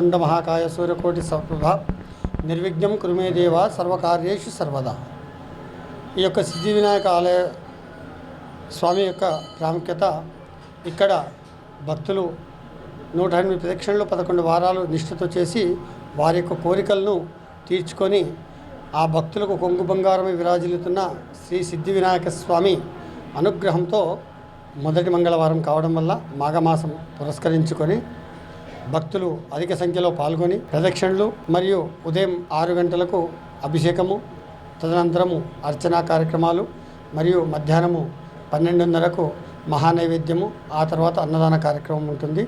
వక్రతుండ మహాకాయ సూర్యకోటి సమప్రభ నిర్విఘ్నం కురుమే దేవ సర్వకార్యేషు సర్వదా. ఈ యొక్క సిద్ధి వినాయక ఆలయ స్వామి యొక్క ప్రాముఖ్యత, ఇక్కడ భక్తులు 108 ప్రదక్షిణలు 11 వారాలు నిష్ఠతో చేసి వారి యొక్క కోరికలను తీర్చుకొని ఆ భక్తులకు కొంగు బంగారమే విరాజిల్లుతున్న శ్రీ సిద్ధి వినాయక స్వామి అనుగ్రహంతో మొదటి మంగళవారం కావడం వల్ల మాఘమాసం పురస్కరించుకొని భక్తులు అధిక సంఖ్యలో పాల్గొని ప్రదక్షిణలు మరియు ఉదయం 6 గంటలకు అభిషేకము, తదనంతరము అర్చనా కార్యక్రమాలు మరియు మధ్యాహ్నము 12:30కు మహానైవేద్యము, ఆ తర్వాత అన్నదాన కార్యక్రమం ఉంటుంది.